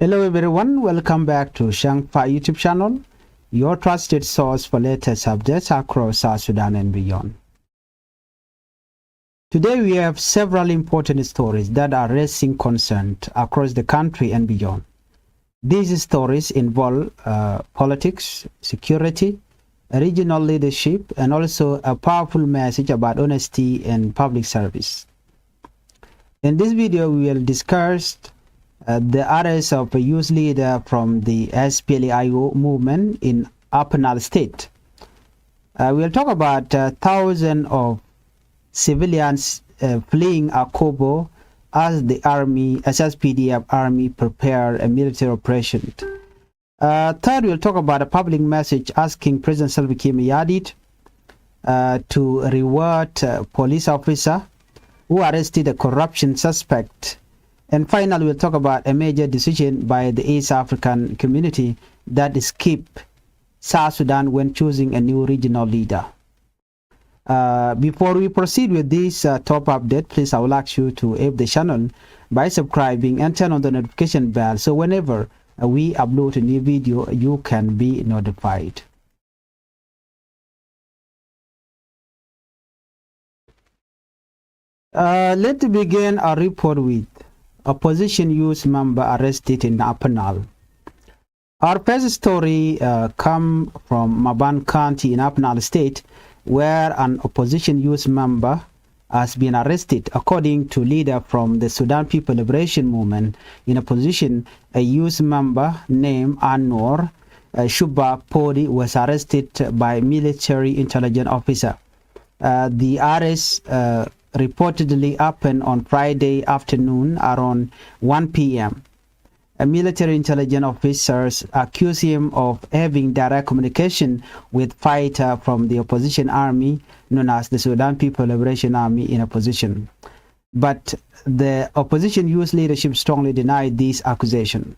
Hello everyone, welcome back to Changfied YouTube channel, your trusted source for latest updates across South Sudan and beyond. Today we have several important stories that are raising concern across the country and beyond. These stories involve politics, security, regional leadership, and also a powerful message about honesty and public service. In this video, we will discuss the arrest of a youth leader from the SPLA-IO movement in Upper Nile State. We'll talk about thousands of civilians fleeing Akobo as the army, SSPDF army, prepare a military operation. Third, we'll talk about a public message asking President Salva Kiir Mayardit to reward police officer who arrested a corruption suspect. And finally, we'll talk about a major decision by the East African community that is keep South Sudan when choosing a new regional leader. Before we proceed with this top update, please I would like you to help the channel by subscribing and turn on the notification bell so whenever we upload a new video, you can be notified. Let's begin our report with opposition youth member arrested in Upper Nile. Our first story comes from Maban County in Upper Nile State, where an opposition youth member has been arrested. According to leader from the Sudan People Liberation Movement in opposition, a youth member named Anor Shuba Podi was arrested by military intelligence officer. The arrest reportedly happened on Friday afternoon around 1 p.m. A military intelligence officers accuse him of having direct communication with fighter from the opposition army known as the Sudan People Liberation Army in opposition. But the opposition youth leadership strongly denied this accusation.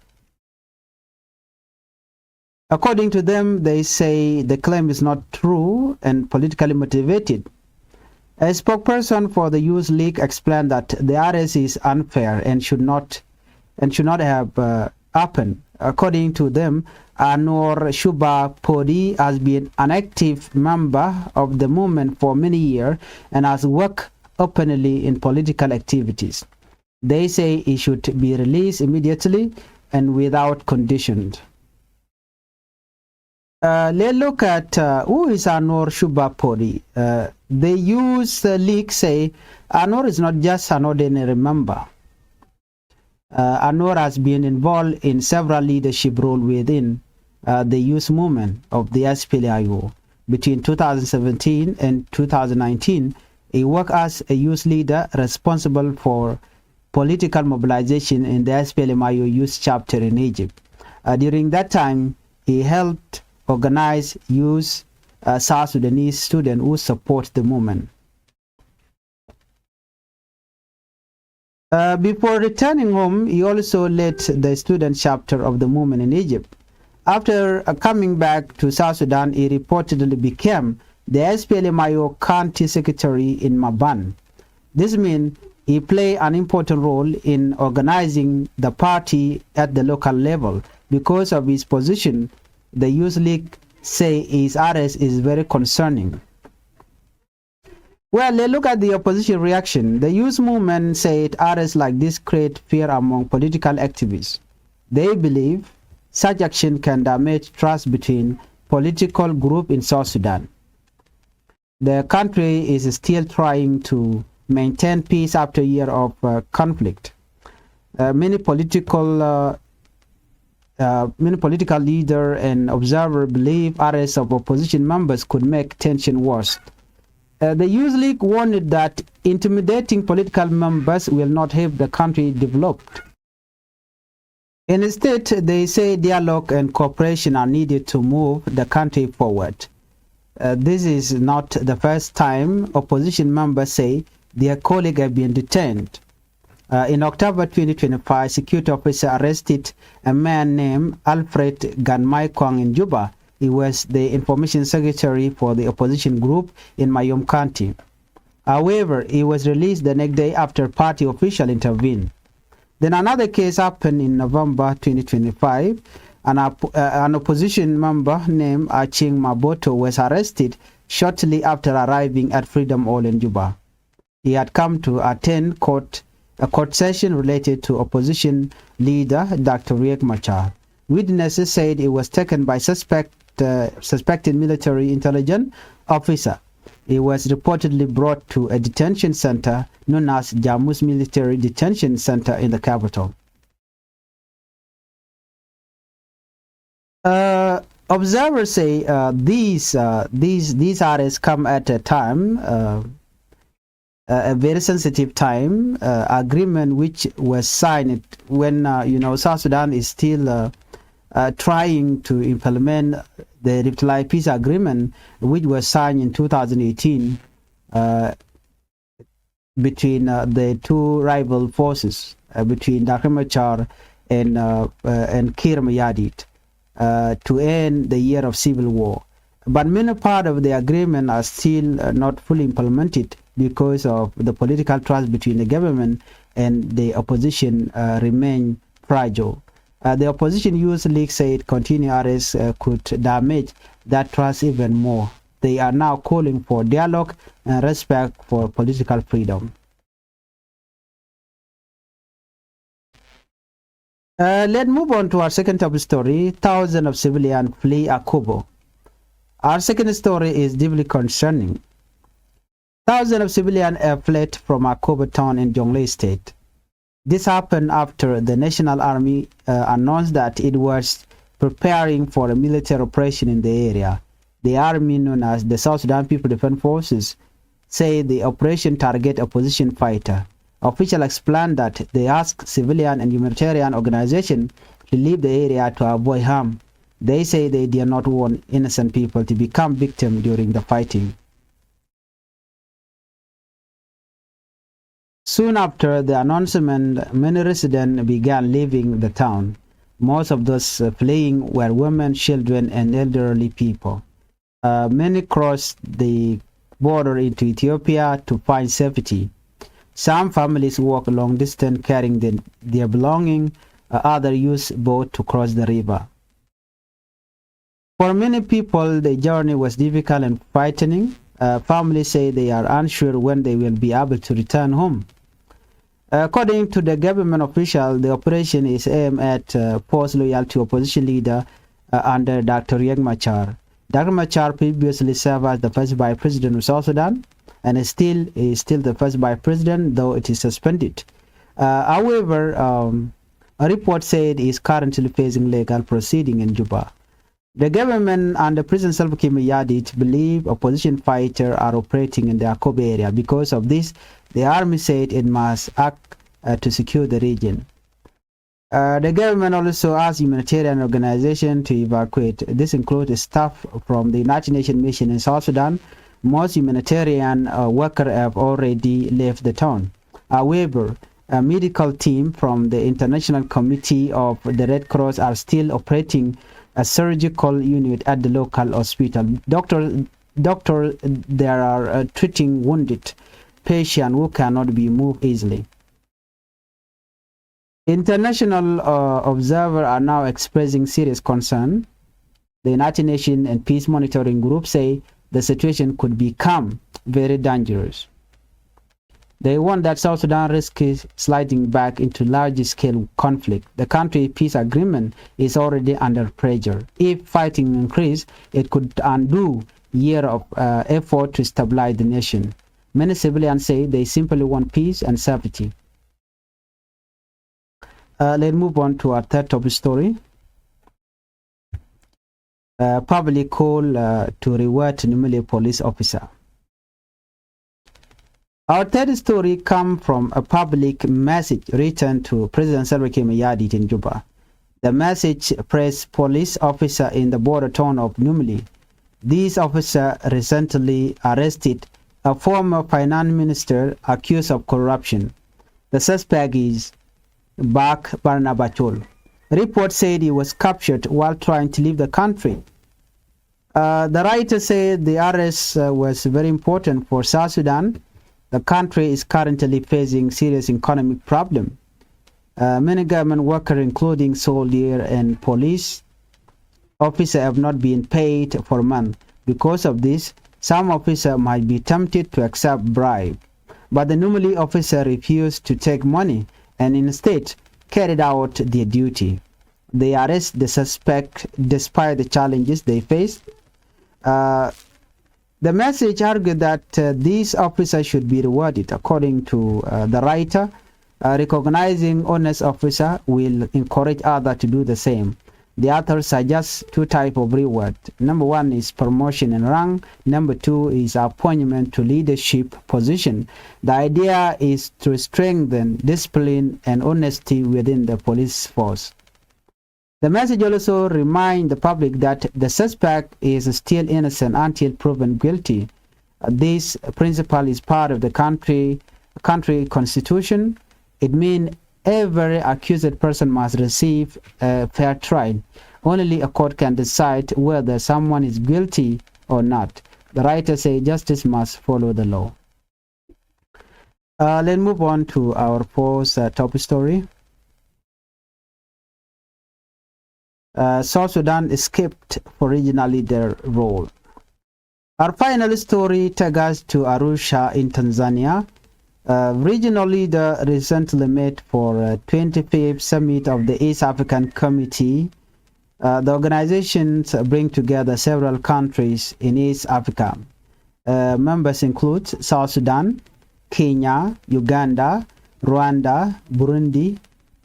According to them, they say the claim is not true and politically motivated. A spokesperson for the Youth League explained that the arrest is unfair and should not have happened. According to them, Anor Shuba Podi has been an active member of the movement for many years and has worked openly in political activities. They say he should be released immediately and without conditions. Let's look at who is Anor Shuba Podi. The Youth League say Anor is not just an ordinary member. Anor has been involved in several leadership roles within the youth movement of the SPLA-IO. Between 2017 and 2019, he worked as a youth leader responsible for political mobilization in the SPLM-IO youth chapter in Egypt. During that time, he helped organize youth South Sudanese students who support the movement. Before returning home, he also led the student chapter of the movement in Egypt. After coming back to South Sudan, he reportedly became the SPLM-IO county secretary in Maban. This means he played an important role in organizing the party at the local level. Because of his position, the Youth League say his arrest is very concerning. Well, let's look at the opposition reaction. The youth movement said arrests like this create fear among political activists. They believe such action can damage trust between political groups in South Sudan. The country is still trying to maintain peace after a year of conflict. Many political leaders and observers believe arrests of opposition members could make tension worse. The Youth League warned that intimidating political members will not help the country develop. Instead, they say dialogue and cooperation are needed to move the country forward. This is not the first time opposition members say their colleagues have been detained. In October 2025, security officer arrested a man named Alfred Ganmai Kwang in Juba. He was the information secretary for the opposition group in Mayom County. However, he was released the next day after party officials intervened. Then another case happened in November 2025. An opposition member named Aching Maboto was arrested shortly after arriving at Freedom Hall in Juba. He had come to attend a court session related to opposition leader Dr. Riek Machar. Witnesses said he was taken by suspected military intelligence officer. He was reportedly brought to a detention center known as Jamus Military Detention Center in the capital. Observers say these arrests come at a time, a very sensitive time. Agreement which was signed when South Sudan is still trying to implement the Reply Peace Agreement, which was signed in 2018 between the two rival forces, between Dr. Machar and Kir Mayadit, to end the year of civil war. But many part of the agreement are still not fully implemented because of the political trust between the government and the opposition remain fragile. The opposition youth league said continued arrests could damage that trust even more. They are now calling for dialogue and respect for political freedom. Let's move on to our second top story. Thousands of civilians flee Akobo. Our second story is deeply concerning. Thousands of civilians have fled from Akobo town in Jonglei State. This happened after the National Army announced that it was preparing for a military operation in the area. The army, known as the South Sudan People Defense Forces, say the operation target opposition fighter. Officials explained that they asked civilian and humanitarian organizations to leave the area to avoid harm. They say they did not want innocent people to become victims during the fighting. Soon after the announcement, many residents began leaving the town. Most of those fleeing were women, children, and elderly people. Many crossed the border into Ethiopia to find safety. Some families walk long distance carrying their belongings. Others use boats to cross the river. For many people, the journey was difficult and frightening. Families say they are unsure when they will be able to return home. According to the government official, the operation is aimed at force loyal to opposition leader under Dr. Riek Machar. Dr. Machar previously served as the first vice president of South Sudan and is still the first vice president, though it is suspended. However, a report said he is currently facing legal proceeding in Juba. The government and the President Salva Kiir Mayardit believe opposition fighters are operating in the Akobo area. Because of this, the army said it must act to secure the region. The government also asked humanitarian organizations to evacuate. This includes staff from the United Nations mission in South Sudan. Most humanitarian workers have already left the town. However, a medical team from the International Committee of the Red Cross are still operating a surgical unit at the local hospital. Doctors there are treating wounded patients who cannot be moved easily. International observers are now expressing serious concern. The United Nations and Peace Monitoring Group say the situation could become very dangerous. They warn that South Sudan risks sliding back into large-scale conflict. The country peace agreement is already under pressure. If fighting increases, it could undo years of effort to stabilize the nation. Many civilians say they simply want peace and safety. Let's move on to our third top story. Public call to reward Numile police officer. Our third story comes from a public message written to President Salva Kiir Mayardit in Juba. The message praised police officer in the border town of Numili. This officer recently arrested a former finance minister accused of corruption. The suspect is Bak Barnabachol. Reports said he was captured while trying to leave the country. The writer said the arrest was very important for South Sudan. The country is currently facing serious economic problem. Many government workers, including soldiers and police officers, have not been paid for months. Because of this, some officers might be tempted to accept bribe, but the normally officers refuse to take money and instead carried out their duty. They arrest the suspect despite the challenges they face. The message argued that these officers should be rewarded. According to the writer, recognizing honest officer will encourage others to do the same. The author suggests two types of reward. Number one is promotion in rank. Number two is appointment to leadership position. The idea is to strengthen discipline and honesty within the police force. The message also reminds the public that the suspect is still innocent until proven guilty. This principle is part of the country constitution. It means every accused person must receive a fair trial. Only a court can decide whether someone is guilty or not. The writer says justice must follow the law. Let's move on to our fourth top story. South Sudan escaped for regional leader role. Our final story takes us to Arusha in Tanzania. Regional leader recently met for 25th summit of the East African Committee. The organizations bring together several countries in East Africa. Members include South Sudan, Kenya, Uganda, Rwanda, Burundi,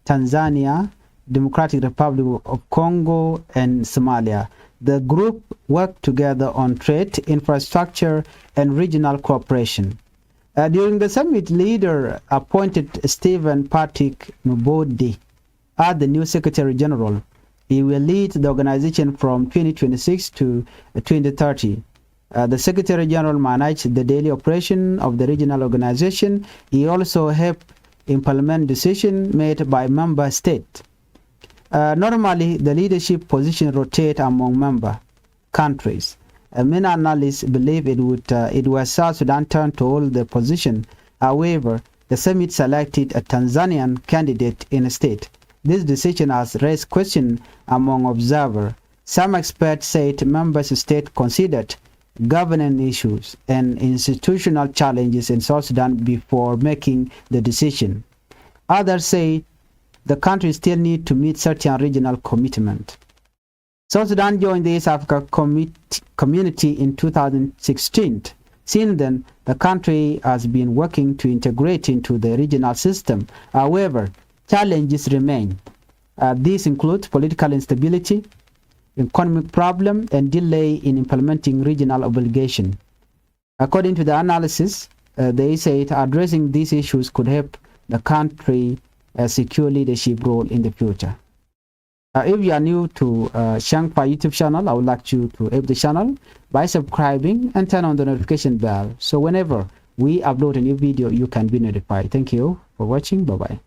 Tanzania, Democratic Republic of Congo, and Somalia. The group worked together on trade, infrastructure, and regional cooperation. During the summit, leader appointed Stephen Patrick Mbodi as the new Secretary General. He will lead the organization from 2026 to 2030. The Secretary General managed the daily operation of the regional organization. He also helped implement decisions made by member states. Normally, the leadership position rotates among member countries. Many analysts believe it was South Sudan turn to hold the position. However, the summit selected a Tanzanian candidate instead. This decision has raised questions among observers. Some experts said member states considered governance issues and institutional challenges in South Sudan before making the decision. Others say the country still needs to meet certain regional commitments. South Sudan joined the East Africa Community in 2016. Since then, the country has been working to integrate into the regional system. However, challenges remain. These include political instability, economic problems, and delay in implementing regional obligations. According to the analysis, they say addressing these issues could help the country secure leadership role in the future. If you are new to Changfied YouTube channel, I would like you to help the channel by subscribing and turn on the notification bell, so whenever we upload a new video, you can be notified. Thank you for watching. Bye-bye.